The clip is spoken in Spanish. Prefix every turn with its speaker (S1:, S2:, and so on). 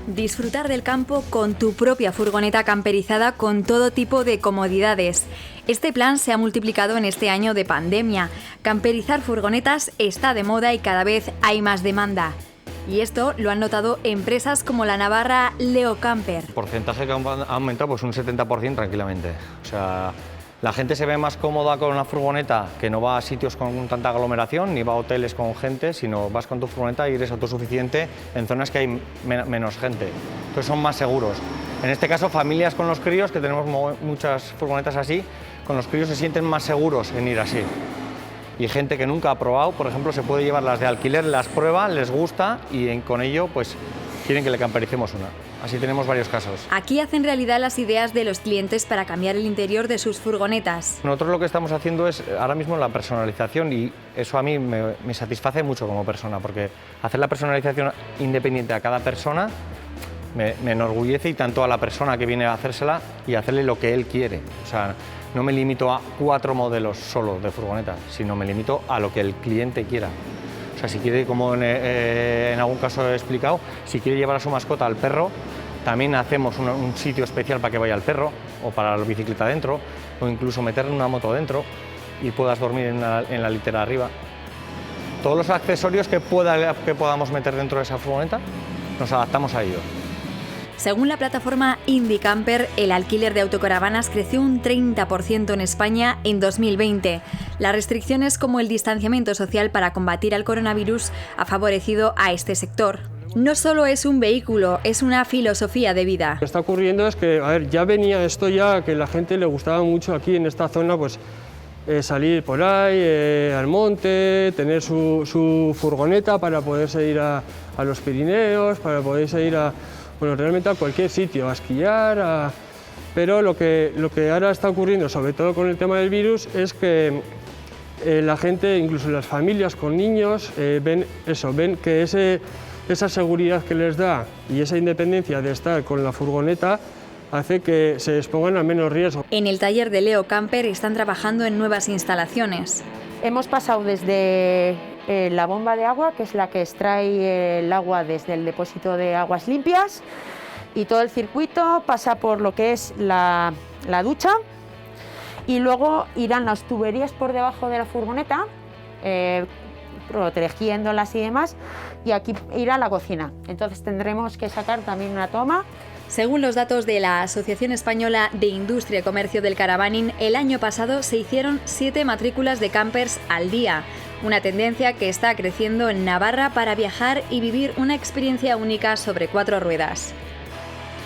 S1: Disfrutar del campo con tu propia furgoneta camperizada con todo tipo de comodidades. Este plan se ha multiplicado en este año de pandemia. Camperizar furgonetas está de moda y cada vez hay más demanda. Y esto lo han notado empresas como la navarra Leo Camper.
S2: El porcentaje que ha aumentado pues un 70% tranquilamente. O sea, la gente se ve más cómoda con una furgoneta que no va a sitios con tanta aglomeración, ni va a hoteles con gente, sino vas con tu furgoneta y eres autosuficiente en zonas que hay menos gente. Entonces son más seguros. En este caso, familias con los críos, que tenemos muchas furgonetas así, con los críos se sienten más seguros en ir así. Y gente que nunca ha probado, por ejemplo, se puede llevar las de alquiler, las prueba, les gusta y con ello pues quieren que le campericemos una. Así tenemos varios casos.
S1: Aquí hacen realidad las ideas de los clientes para cambiar el interior de sus furgonetas.
S2: Nosotros lo que estamos haciendo es ahora mismo la personalización y eso a mí me satisface mucho como persona, porque hacer la personalización independiente a cada persona me enorgullece y tanto a la persona que viene a hacérsela y hacerle lo que él quiere. O sea, no me limito a 4 modelos solo de furgoneta, sino me limito a lo que el cliente quiera. O sea, si quiere, como en algún caso he explicado, si quiere llevar a su mascota al perro, también hacemos un sitio especial para que vaya el perro, o para la bicicleta dentro, o incluso meterle una moto dentro y puedas dormir en la litera arriba. Todos los accesorios que podamos meter dentro de esa furgoneta, nos adaptamos a ello.
S1: Según la plataforma IndyCamper, el alquiler de autocaravanas creció un 30% en España en 2020. Las restricciones como el distanciamiento social para combatir al coronavirus ha favorecido a este sector. No solo es un vehículo, es una filosofía de vida.
S3: Lo que está ocurriendo es que, ya venía esto ya, que a la gente le gustaba mucho aquí en esta zona, pues salir por ahí, al monte, tener su furgoneta para poderse ir a los Pirineos, para poderse ir realmente a cualquier sitio, a esquiar, pero lo que ahora está ocurriendo, sobre todo con el tema del virus, es que la gente, incluso las familias con niños, ven que esa seguridad que les da y esa independencia de estar con la furgoneta hace que se expongan a menos riesgo.
S1: En el taller de Leo Camper están trabajando en nuevas instalaciones.
S4: Hemos pasado desde la bomba de agua, que es la que extrae el agua desde el depósito de aguas limpias, y todo el circuito pasa por lo que es la ducha, y luego irán las tuberías por debajo de la furgoneta, protegiéndolas y demás, y aquí irá la cocina. Entonces tendremos que sacar también una toma.
S1: Según los datos de la Asociación Española de Industria y Comercio del Caravaning, el año pasado se hicieron 7 matrículas de campers al día, una tendencia que está creciendo en Navarra para viajar y vivir una experiencia única sobre 4 ruedas.